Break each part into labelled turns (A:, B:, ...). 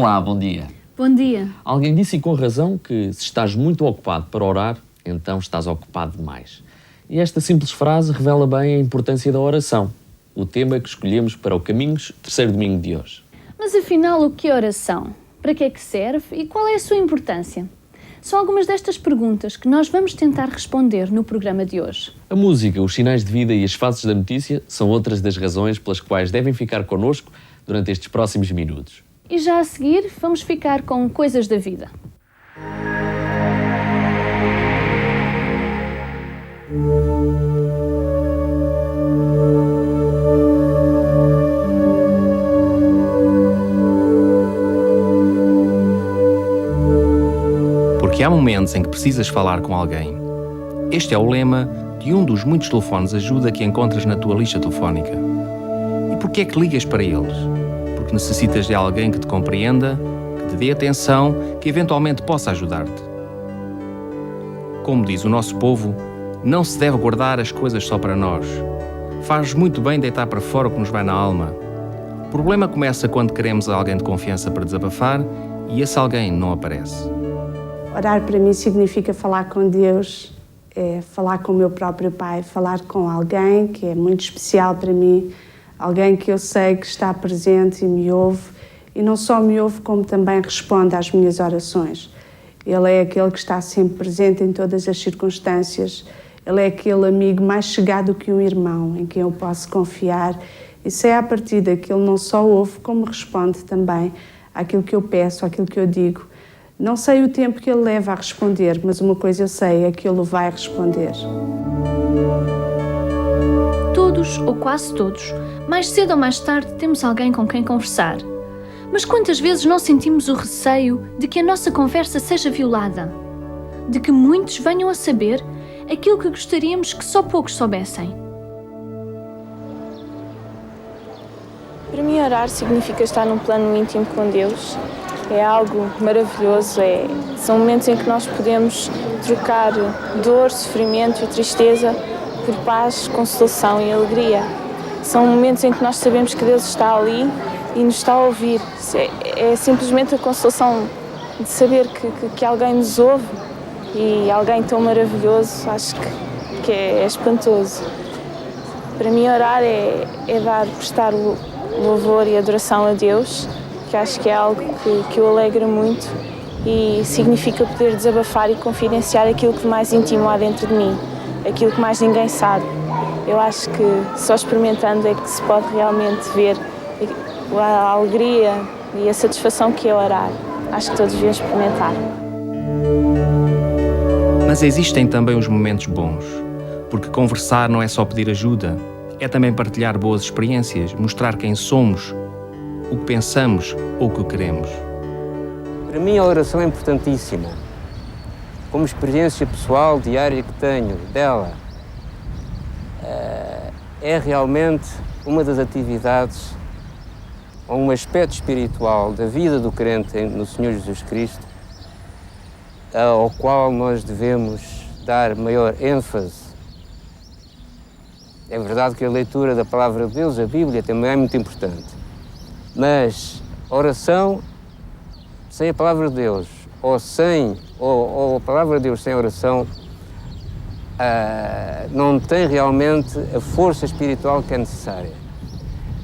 A: Olá, bom dia.
B: Bom dia.
A: Alguém disse, e com razão, que se estás muito ocupado para orar, então estás ocupado demais. E esta simples frase revela bem a importância da oração, o tema que escolhemos para o Caminhos, terceiro domingo de hoje.
B: Mas afinal, o que é oração? Para que é que serve e qual é a sua importância? São algumas destas perguntas que nós vamos tentar responder no programa de hoje.
A: A música, os sinais de vida e as faces da notícia são outras das razões pelas quais devem ficar connosco durante estes próximos minutos.
B: E já a seguir, vamos ficar com coisas da vida.
C: Porque há momentos em que precisas falar com alguém. Este é o lema de um dos muitos telefones de ajuda que encontras na tua lista telefónica. E porquê é que ligas para eles? Porque necessitas de alguém que te compreenda, que te dê atenção, que eventualmente possa ajudar-te. Como diz o nosso povo, não se deve guardar as coisas só para nós. Faz muito bem deitar para fora o que nos vai na alma. O problema começa quando queremos alguém de confiança para desabafar e esse alguém não aparece.
D: Orar para mim significa falar com Deus, é falar com o meu próprio Pai, falar com alguém que é muito especial para mim, alguém que eu sei que está presente e me ouve, e não só me ouve, como também responde às minhas orações. Ele é aquele que está sempre presente em todas as circunstâncias, ele é aquele amigo mais chegado que um irmão, em quem eu posso confiar, e sei à partida que ele não só ouve, como responde também àquilo que eu peço, àquilo que eu digo. Não sei o tempo que ele leva a responder, mas uma coisa eu sei, é que ele vai responder.
B: Todos, ou quase todos, mais cedo ou mais tarde temos alguém com quem conversar. Mas quantas vezes não sentimos o receio de que a nossa conversa seja violada? De que muitos venham a saber aquilo que gostaríamos que só poucos soubessem?
E: Para mim, orar significa estar num plano íntimo com Deus. É algo maravilhoso, são momentos em que nós podemos trocar dor, sofrimento e tristeza por paz, consolação e alegria. São momentos em que nós sabemos que Deus está ali e nos está a ouvir. É simplesmente a consolação de saber que alguém nos ouve e alguém tão maravilhoso, acho que é espantoso. Para mim, orar é prestar louvor e adoração a Deus, que acho que é algo que o alegra muito e significa poder desabafar e confidenciar aquilo que mais íntimo há dentro de mim, aquilo que mais ninguém sabe. Eu acho que só experimentando é que se pode realmente ver a alegria e a satisfação que é orar. Acho que todos deviam experimentar.
C: Mas existem também os momentos bons, porque conversar não é só pedir ajuda, é também partilhar boas experiências, mostrar quem somos, o que pensamos ou o que queremos.
F: Para mim a oração é importantíssima. Como experiência pessoal diária que tenho dela, é realmente uma das atividades ou um aspecto espiritual da vida do crente no Senhor Jesus Cristo, ao qual nós devemos dar maior ênfase. É verdade que a leitura da Palavra de Deus, a Bíblia, também é muito importante. Mas a oração sem a Palavra de Deus, ou a Palavra de Deus sem a oração, não tem realmente a força espiritual que é necessária.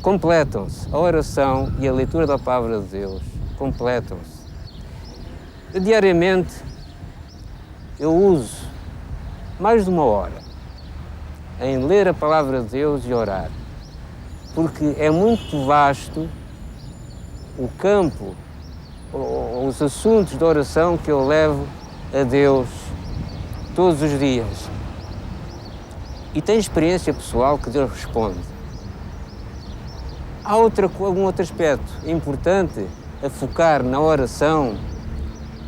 F: Completam-se a oração e a leitura da Palavra de Deus, completam-se. Diariamente eu uso mais de 1 hora em ler a Palavra de Deus e orar, porque é muito vasto o campo, os assuntos de oração que eu levo a Deus todos os dias. E tenho experiência pessoal que Deus responde. Há algum outro aspecto importante a focar na oração,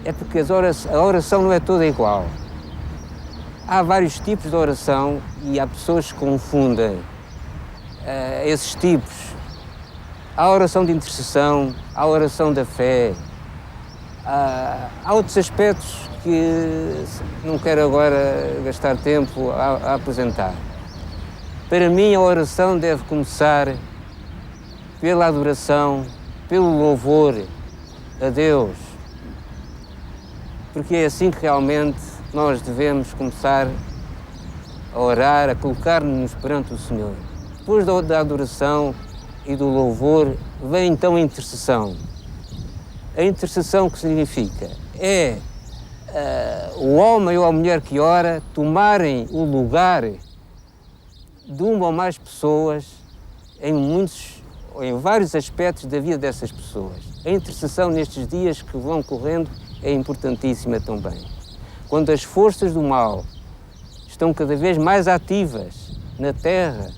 F: é porque a oração não é toda igual. Há vários tipos de oração e há pessoas que confundem esses tipos. Há a oração de intercessão, há a oração da fé, há outros aspectos que não quero agora gastar tempo a apresentar. Para mim, a oração deve começar pela adoração, pelo louvor, a Deus, porque é assim que realmente nós devemos começar a orar, a colocar-nos perante o Senhor. Depois da adoração e do louvor, vem então a intercessão. A intercessão, que significa? É o homem ou a mulher que ora tomarem o lugar de uma ou mais pessoas em vários aspectos da vida dessas pessoas. A intercessão nestes dias que vão correndo é importantíssima também. Quando as forças do mal estão cada vez mais ativas na Terra,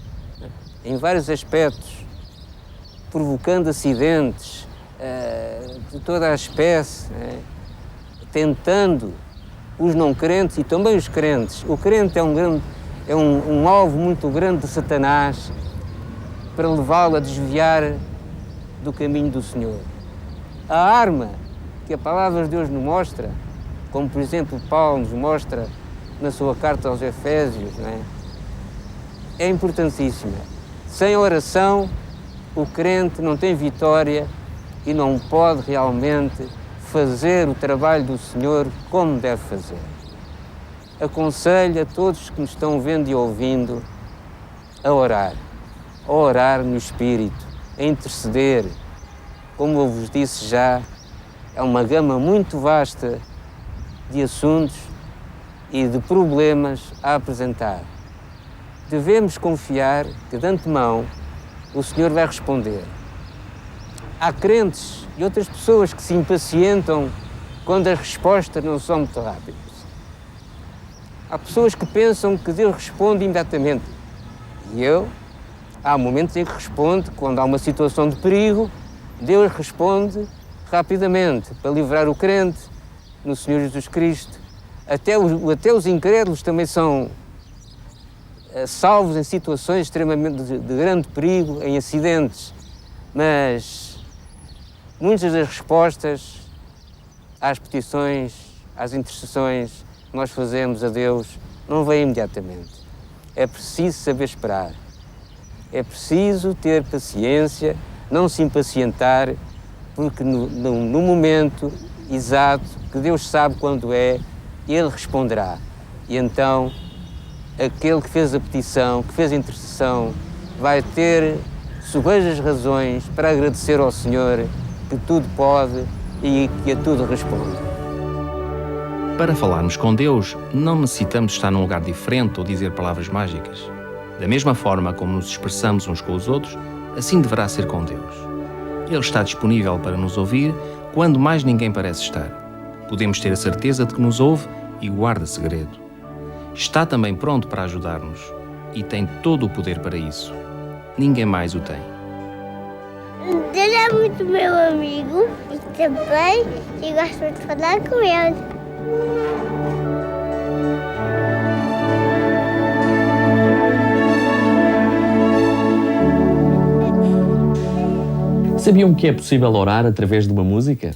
F: em vários aspectos, provocando acidentes de toda a espécie, tentando os não crentes e também os crentes. O crente é um alvo muito grande de Satanás para levá-lo a desviar do caminho do Senhor. A arma que a palavra de Deus nos mostra, como por exemplo Paulo nos mostra na sua carta aos Efésios, é importantíssima. Sem oração, o crente não tem vitória e não pode realmente fazer o trabalho do Senhor como deve fazer. Aconselho a todos que nos estão vendo e ouvindo a orar no Espírito, a interceder. Como eu vos disse já, é uma gama muito vasta de assuntos e de problemas a apresentar. Devemos confiar que, de antemão, o Senhor vai responder. Há crentes e outras pessoas que se impacientam quando as respostas não são muito rápidas. Há pessoas que pensam que Deus responde imediatamente. E há momentos em que responde, quando há uma situação de perigo, Deus responde rapidamente para livrar o crente no Senhor Jesus Cristo. Até os incrédulos também são salvos em situações extremamente de grande perigo, em acidentes. Mas muitas das respostas às petições, às intercessões que nós fazemos a Deus não vêm imediatamente. É preciso saber esperar. É preciso ter paciência, não se impacientar, porque no momento exato, que Deus sabe quando é, Ele responderá. E então, aquele que fez a petição, que fez a intercessão, vai ter sobejas razões para agradecer ao Senhor que tudo pode e que a tudo responde.
C: Para falarmos com Deus, não necessitamos estar num lugar diferente ou dizer palavras mágicas. Da mesma forma como nos expressamos uns com os outros, assim deverá ser com Deus. Ele está disponível para nos ouvir quando mais ninguém parece estar. Podemos ter a certeza de que nos ouve e guarda segredo. Está também pronto para ajudar-nos e tem todo o poder para isso. Ninguém mais o tem.
G: Deus é muito meu amigo e também eu gosto muito de falar com ele.
A: Sabiam que é possível orar através de uma música?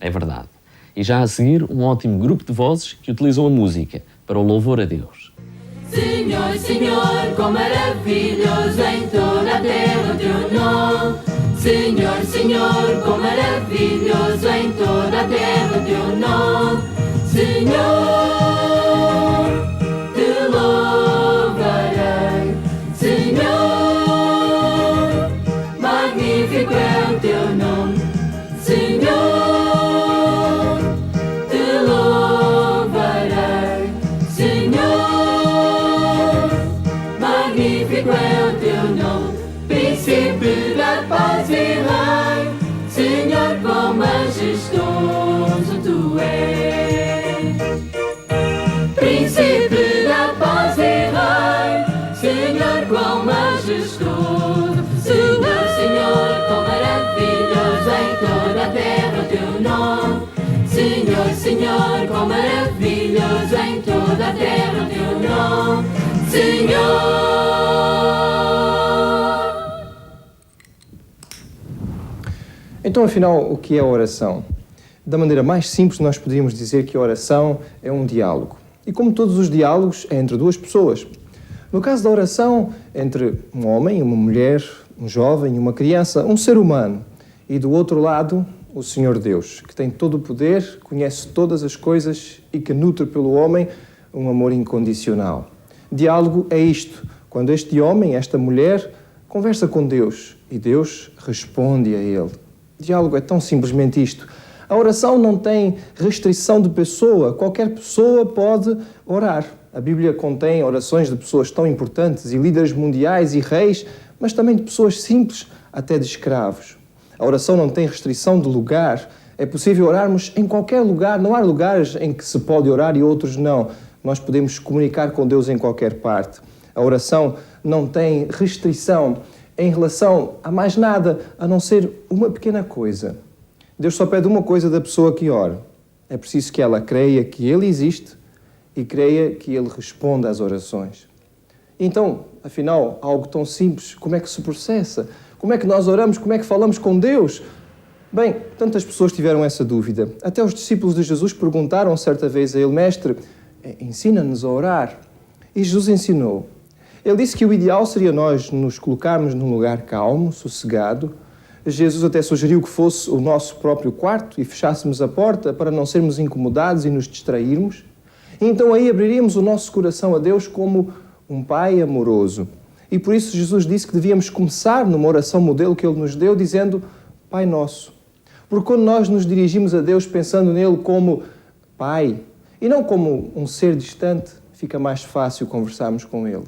A: É verdade. E já a seguir, um ótimo grupo de vozes que utilizam a música para o louvor a Deus.
H: Senhor, Senhor, quão maravilhoso em toda a terra o teu nome. Senhor, Senhor, quão maravilhoso em toda a terra o teu nome. Senhor, te louvarei. Senhor, magnífico é o teu nome. Senhor, te louvarei. Senhor, magnífico é o teu nome. Príncipe da paz e Rei, Senhor, quão majestoso tu és. Príncipe da paz e Rei, Senhor, quão majestoso. Senhor, Senhor, quão maravilhoso em toda a terra o teu nome. Senhor, Senhor, quão maravilhoso em toda a terra o teu nome. Senhor.
I: Então, afinal, o que é a oração? Da maneira mais simples, nós poderíamos dizer que a oração é um diálogo. E como todos os diálogos, é entre duas pessoas. No caso da oração, entre um homem, uma mulher, um jovem, uma criança, um ser humano. E do outro lado, o Senhor Deus, que tem todo o poder, conhece todas as coisas e que nutre pelo homem um amor incondicional. Diálogo é isto, quando este homem, esta mulher, conversa com Deus e Deus responde a ele. Diálogo é tão simplesmente isto. A oração não tem restrição de pessoa, qualquer pessoa pode orar. A Bíblia contém orações de pessoas tão importantes e líderes mundiais e reis, mas também de pessoas simples, até de escravos. A oração não tem restrição de lugar. É possível orarmos em qualquer lugar. Não há lugares em que se pode orar e outros não. Nós podemos comunicar com Deus em qualquer parte. A oração não tem restrição em relação a mais nada, a não ser uma pequena coisa. Deus só pede uma coisa da pessoa que ora. É preciso que ela creia que Ele existe e creia que Ele responde às orações. Então, afinal, algo tão simples, como é que se processa? Como é que nós oramos? Como é que falamos com Deus? Bem, tantas pessoas tiveram essa dúvida. Até os discípulos de Jesus perguntaram certa vez a Ele: Mestre, ensina-nos a orar. E Jesus ensinou. Ele disse que o ideal seria nós nos colocarmos num lugar calmo, sossegado. Jesus até sugeriu que fosse o nosso próprio quarto e fechássemos a porta para não sermos incomodados e nos distrairmos. E então aí abriríamos o nosso coração a Deus como um Pai amoroso. E por isso Jesus disse que devíamos começar numa oração modelo que Ele nos deu, dizendo Pai Nosso. Porque quando nós nos dirigimos a Deus pensando nele como Pai e não como um ser distante, fica mais fácil conversarmos com Ele.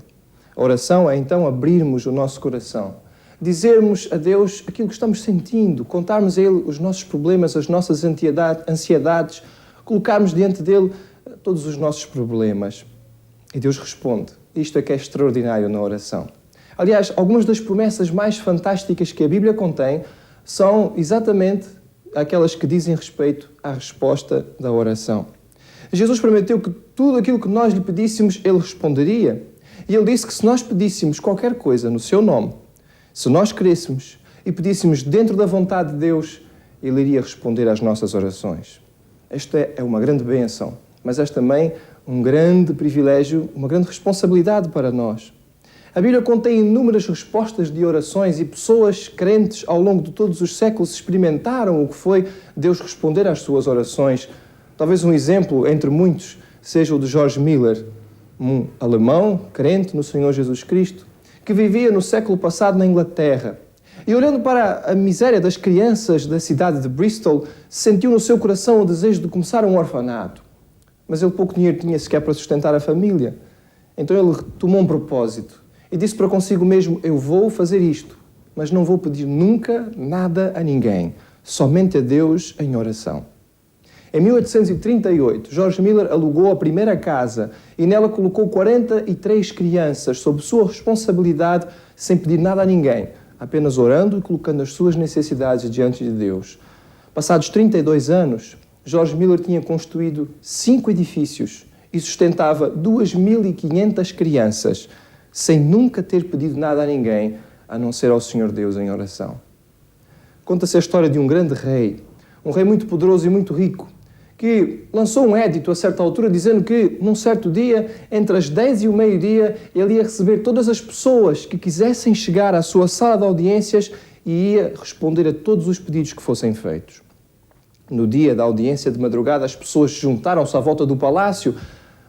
I: A oração é então abrirmos o nosso coração, dizermos a Deus aquilo que estamos sentindo, contarmos a Ele os nossos problemas, as nossas ansiedades, colocarmos diante dEle todos os nossos problemas. E Deus responde. Isto é que é extraordinário na oração. Aliás, algumas das promessas mais fantásticas que a Bíblia contém são exatamente aquelas que dizem respeito à resposta da oração. Jesus prometeu que tudo aquilo que nós lhe pedíssemos, Ele responderia. E Ele disse que se nós pedíssemos qualquer coisa no seu nome, se nós crescêssemos e pedíssemos dentro da vontade de Deus, Ele iria responder às nossas orações. Esta é uma grande bênção, mas é também um grande privilégio, uma grande responsabilidade para nós. A Bíblia contém inúmeras respostas de orações e pessoas crentes ao longo de todos os séculos experimentaram o que foi Deus responder às suas orações. Talvez um exemplo entre muitos seja o de George Miller, um alemão crente no Senhor Jesus Cristo, que vivia no século passado na Inglaterra. E olhando para a miséria das crianças da cidade de Bristol, sentiu no seu coração o desejo de começar um orfanato. Mas ele pouco dinheiro tinha sequer para sustentar a família. Então ele tomou um propósito e disse para consigo mesmo: eu vou fazer isto, mas não vou pedir nunca nada a ninguém, somente a Deus em oração. Em 1838, George Miller alugou a primeira casa e nela colocou 43 crianças sob sua responsabilidade, sem pedir nada a ninguém, apenas orando e colocando as suas necessidades diante de Deus. Passados 32 anos, George Miller tinha construído 5 edifícios e sustentava 2.500 crianças, sem nunca ter pedido nada a ninguém, a não ser ao Senhor Deus em oração. Conta-se a história de um grande rei, um rei muito poderoso e muito rico, que lançou um édito a certa altura dizendo que, num certo dia, entre as 10 e o meio-dia, ele ia receber todas as pessoas que quisessem chegar à sua sala de audiências e ia responder a todos os pedidos que fossem feitos. No dia da audiência de madrugada, as pessoas se juntaram-se à volta do palácio,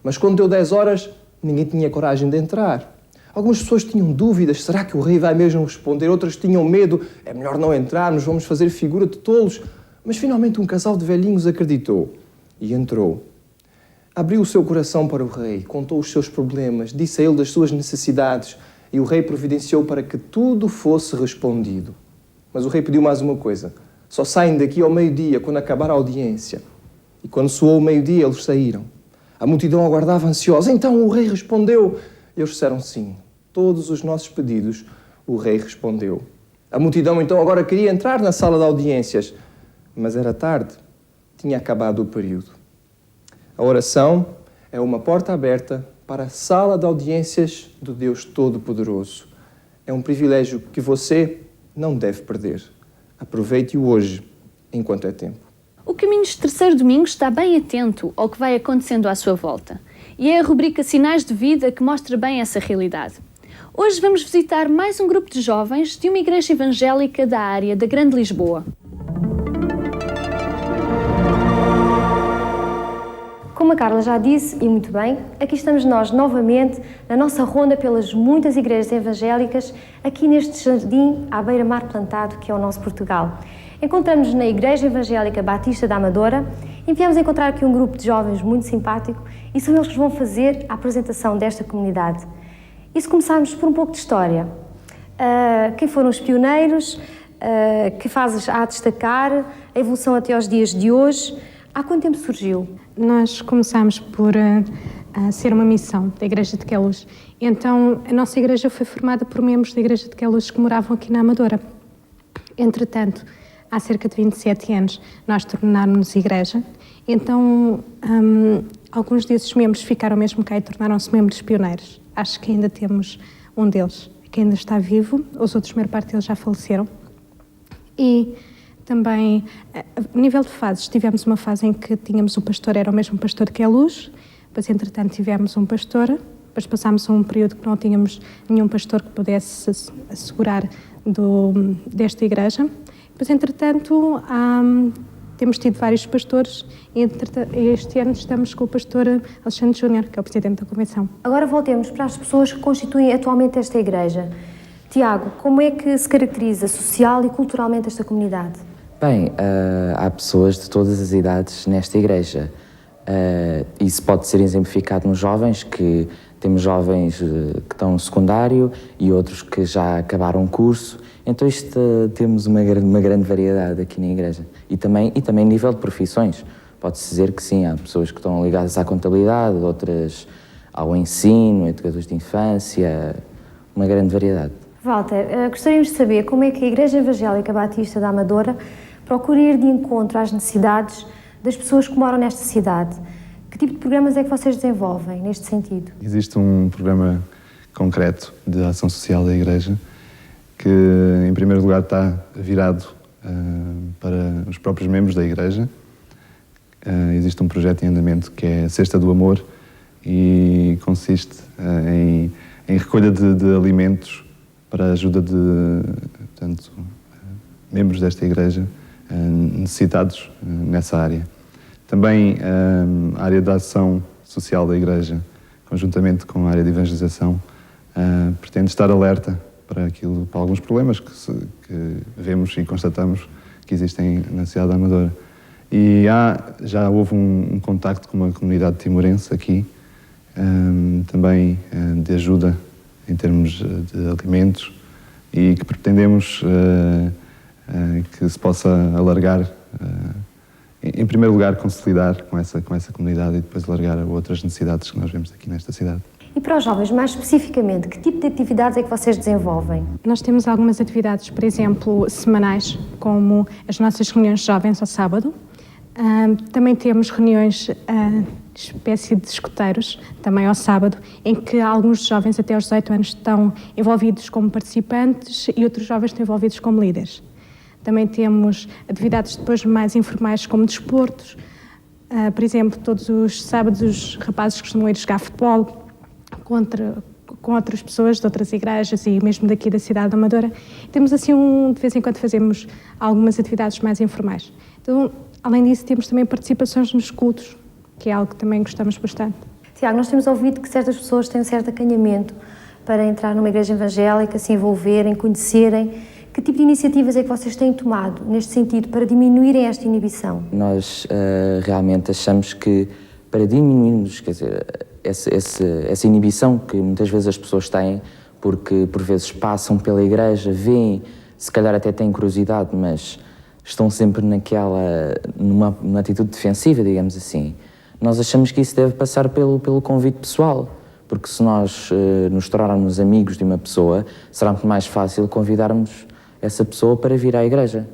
I: mas quando deu 10 horas, ninguém tinha coragem de entrar. Algumas pessoas tinham dúvidas, será que o rei vai mesmo responder? Outras tinham medo, é melhor não entrarmos, vamos fazer figura de tolos. Mas finalmente um casal de velhinhos acreditou e entrou. Abriu o seu coração para o rei, contou os seus problemas, disse a ele das suas necessidades e o rei providenciou para que tudo fosse respondido. Mas o rei pediu mais uma coisa: só saem daqui ao meio-dia, quando acabar a audiência. E quando soou o meio-dia, eles saíram. A multidão aguardava ansiosa. Então o rei respondeu. Eles disseram sim. Todos os nossos pedidos, o rei respondeu. A multidão então agora queria entrar na sala de audiências. Mas era tarde. Tinha acabado o período. A oração é uma porta aberta para a sala de audiências do Deus Todo-Poderoso. É um privilégio que você não deve perder. Aproveite-o hoje, enquanto é tempo.
B: O Caminhos de Terceiro Domingo está bem atento ao que vai acontecendo à sua volta. E é a rubrica Sinais de Vida que mostra bem essa realidade. Hoje vamos visitar mais um grupo de jovens de uma igreja evangélica da área da Grande Lisboa.
J: Como a Carla já disse, e muito bem, aqui estamos nós novamente na nossa ronda pelas muitas igrejas evangélicas, aqui neste jardim à beira-mar plantado que é o nosso Portugal. Encontramos-nos na Igreja Evangélica Batista da Amadora e viemos encontrar aqui um grupo de jovens muito simpático e são eles que vão fazer a apresentação desta comunidade. E se começarmos por um pouco de história, quem foram os pioneiros, que fases há a destacar, a evolução até aos dias de hoje, há quanto tempo surgiu?
K: Nós começámos por ser uma missão da Igreja de Queluz. Então, a nossa igreja foi formada por membros da Igreja de Queluz que moravam aqui na Amadora. Entretanto, há cerca de 27 anos, nós tornámos-nos igreja. Então, alguns desses membros ficaram mesmo cá e tornaram-se membros pioneiros. Acho que ainda temos um deles, que ainda está vivo. Os outros, a maior parte deles já faleceram. E também, a nível de fases, tivemos uma fase em que tínhamos o pastor, era o mesmo pastor que é Luz, depois, entretanto, tivemos um pastor, depois passámos a um período que não tínhamos nenhum pastor que pudesse assegurar desta igreja. Depois, entretanto, temos tido vários pastores e este ano estamos com o pastor Alexandre Júnior, que é o presidente da convenção.
J: Agora voltemos para as pessoas que constituem atualmente esta igreja. Tiago, como é que se caracteriza social e culturalmente esta comunidade?
L: Bem, há pessoas de todas as idades nesta igreja. Isso pode ser exemplificado nos jovens, que temos jovens que estão no secundário e outros que já acabaram o curso. Então temos uma grande variedade aqui na igreja. E também a nível de profissões. Pode-se dizer que sim, há pessoas que estão ligadas à contabilidade, outras ao ensino, educadores de infância, uma grande variedade.
J: Walter, gostaríamos de saber como é que a Igreja Evangélica Batista da Amadora procura ir de encontro às necessidades das pessoas que moram nesta cidade. Que tipo de programas é que vocês desenvolvem neste sentido?
M: Existe um programa concreto de ação social da Igreja que, em primeiro lugar, está virado para os próprios membros da Igreja. Existe um projeto em andamento que é a Cesta do Amor e consiste em recolha de alimentos para a ajuda de, portanto, membros desta Igreja necessitados nessa área. Também a área da ação social da Igreja, conjuntamente com a área de evangelização, pretende estar alerta para alguns problemas que vemos e constatamos que existem na cidade da Amadora. E já houve um contacto com uma comunidade timorense aqui, também de ajuda em termos de alimentos, e que pretendemos que se possa alargar, em primeiro lugar consolidar com essa comunidade e depois alargar a outras necessidades que nós vemos aqui nesta cidade.
J: E para os jovens, mais especificamente, que tipo de atividades é que vocês desenvolvem?
K: Nós temos algumas atividades, por exemplo, semanais, como as nossas reuniões de jovens ao sábado. Também temos reuniões, espécie de escuteiros, também ao sábado, em que alguns jovens até aos 18 anos estão envolvidos como participantes e outros jovens estão envolvidos como líderes. Também temos atividades depois mais informais, como desportos. Por exemplo, todos os sábados os rapazes costumam ir jogar futebol com outras pessoas de outras igrejas e mesmo daqui da cidade da Amadora. Temos assim, de vez em quando fazemos algumas atividades mais informais. Então, além disso, temos também participações nos cultos, que é algo que também gostamos bastante.
J: Tiago, nós temos ouvido que certas pessoas têm um certo acanhamento para entrar numa igreja evangélica, se envolverem, conhecerem. Que tipo de iniciativas é que vocês têm tomado neste sentido para diminuírem esta inibição?
L: Nós realmente achamos que para diminuirmos, quer dizer, essa inibição que muitas vezes as pessoas têm, porque por vezes passam pela igreja, veem, se calhar até têm curiosidade, mas estão sempre numa atitude defensiva, digamos assim. Nós achamos que isso deve passar pelo convite pessoal, porque se nós nos tornarmos amigos de uma pessoa, será muito mais fácil convidarmos essa pessoa para vir à igreja.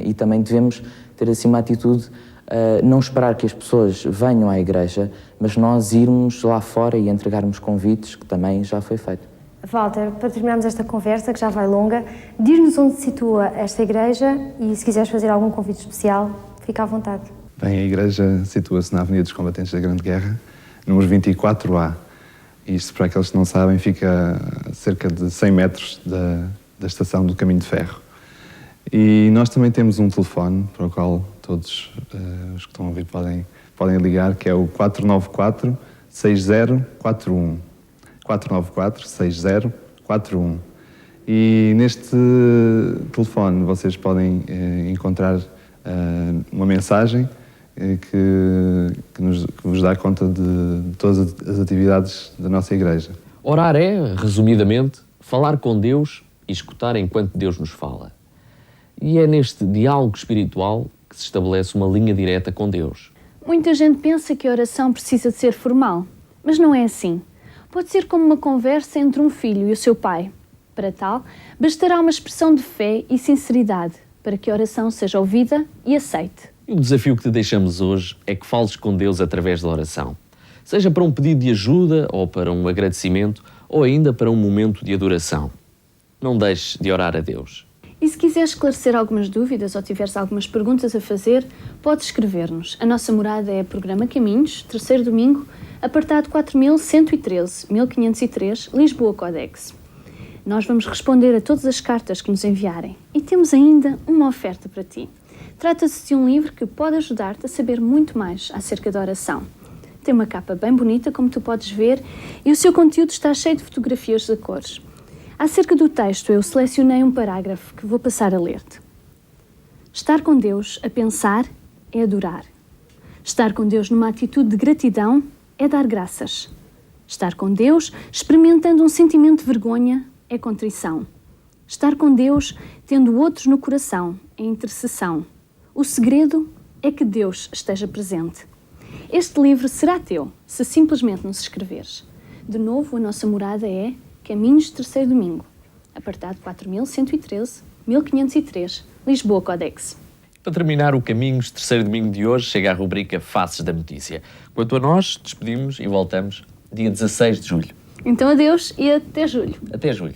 L: E também devemos ter assim uma atitude, não esperar que as pessoas venham à igreja, mas nós irmos lá fora e entregarmos convites, que também já foi feito.
J: Walter, para terminarmos esta conversa, que já vai longa, diz-nos onde se situa esta igreja e se quiseres fazer algum convite especial, fica à vontade.
M: Bem, a igreja situa-se na Avenida dos Combatentes da Grande Guerra, número 24A. Isto, para aqueles que não sabem, fica a cerca de 100 metros da estação do Caminho de Ferro. E nós também temos um telefone para o qual todos os que estão a ouvir podem podem ligar, que é o 494-6041. 494-6041. E neste telefone vocês podem encontrar uma mensagem que vos dá conta de todas as atividades da nossa igreja.
A: Orar é, resumidamente, falar com Deus e escutar enquanto Deus nos fala. E é neste diálogo espiritual que se estabelece uma linha direta com Deus.
B: Muita gente pensa que a oração precisa de ser formal, mas não é assim. Pode ser como uma conversa entre um filho e o seu pai. Para tal, bastará uma expressão de fé e sinceridade para que a oração seja ouvida e aceite.
A: E o desafio que te deixamos hoje é que fales com Deus através da oração. Seja para um pedido de ajuda, ou para um agradecimento, ou ainda para um momento de adoração. Não deixes de orar a Deus.
B: E se quiseres esclarecer algumas dúvidas ou tiveres algumas perguntas a fazer, podes escrever-nos. A nossa morada é Programa Caminhos, 3º domingo, apartado 4113, 1503, Lisboa Codex. Nós vamos responder a todas as cartas que nos enviarem. E temos ainda uma oferta para ti. Trata-se de um livro que pode ajudar-te a saber muito mais acerca da oração. Tem uma capa bem bonita, como tu podes ver, e o seu conteúdo está cheio de fotografias de cores. Acerca do texto, eu selecionei um parágrafo que vou passar a ler-te. Estar com Deus a pensar é adorar. Estar com Deus numa atitude de gratidão é dar graças. Estar com Deus experimentando um sentimento de vergonha é contrição. Estar com Deus tendo outros no coração é intercessão. O segredo é que Deus esteja presente. Este livro será teu se simplesmente nos escreveres. De novo, a nossa morada é Caminhos, 3º domingo, apartado 4113, 1503, Lisboa Codex.
A: Para terminar o Caminhos, 3º domingo de hoje, chega a rubrica Faces da Notícia. Quanto a nós, despedimos e voltamos dia 16 de julho.
B: Então adeus e até julho.
A: Até julho.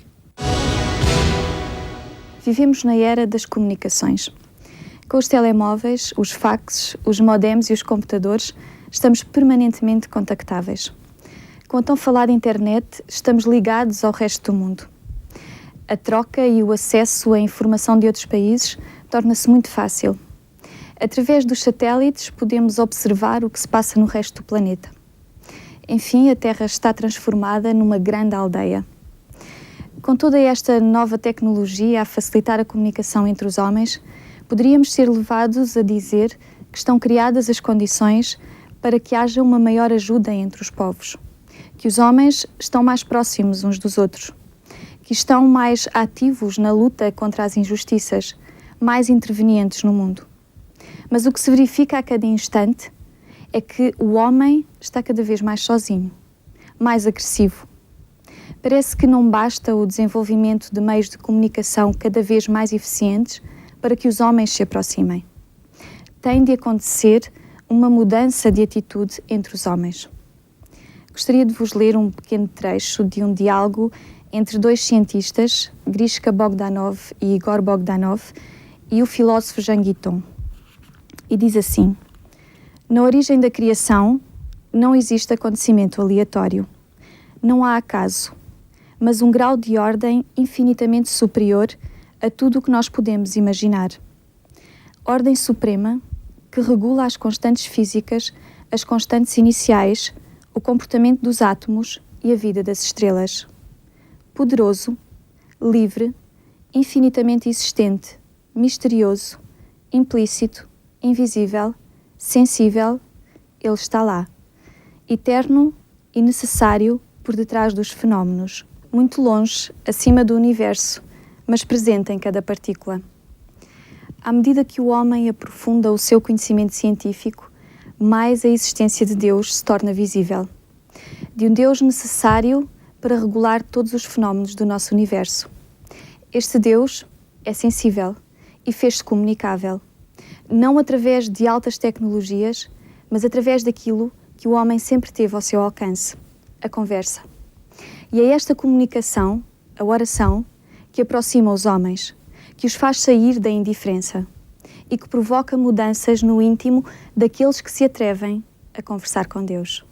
N: Vivemos na era das comunicações. Com os telemóveis, os faxes, os modems e os computadores, estamos permanentemente contactáveis. Com a tão falada internet, estamos ligados ao resto do mundo. A troca e o acesso à informação de outros países torna-se muito fácil. Através dos satélites, podemos observar o que se passa no resto do planeta. Enfim, a Terra está transformada numa grande aldeia. Com toda esta nova tecnologia a facilitar a comunicação entre os homens, poderíamos ser levados a dizer que estão criadas as condições para que haja uma maior ajuda entre os povos, que os homens estão mais próximos uns dos outros, que estão mais ativos na luta contra as injustiças, mais intervenientes no mundo. Mas o que se verifica a cada instante é que o homem está cada vez mais sozinho, mais agressivo. Parece que não basta o desenvolvimento de meios de comunicação cada vez mais eficientes para que os homens se aproximem. Tem de acontecer uma mudança de atitude entre os homens. Gostaria de vos ler um pequeno trecho de um diálogo entre dois cientistas, Grishka Bogdanov e Igor Bogdanov, e o filósofo Jean Guiton. E diz assim: na origem da criação não existe acontecimento aleatório. Não há acaso, mas um grau de ordem infinitamente superior a tudo o que nós podemos imaginar. Ordem suprema que regula as constantes físicas, as constantes iniciais, o comportamento dos átomos e a vida das estrelas. Poderoso, livre, infinitamente existente, misterioso, implícito, invisível, sensível, ele está lá. Eterno e necessário por detrás dos fenómenos, muito longe, acima do universo, mas presente em cada partícula. À medida que o homem aprofunda o seu conhecimento científico, mais a existência de Deus se torna visível. De um Deus necessário para regular todos os fenómenos do nosso universo. Este Deus é sensível e fez-se comunicável, não através de altas tecnologias, mas através daquilo que o homem sempre teve ao seu alcance, a conversa. E é esta comunicação, a oração, que aproxima os homens, que os faz sair da indiferença e que provoca mudanças no íntimo daqueles que se atrevem a conversar com Deus.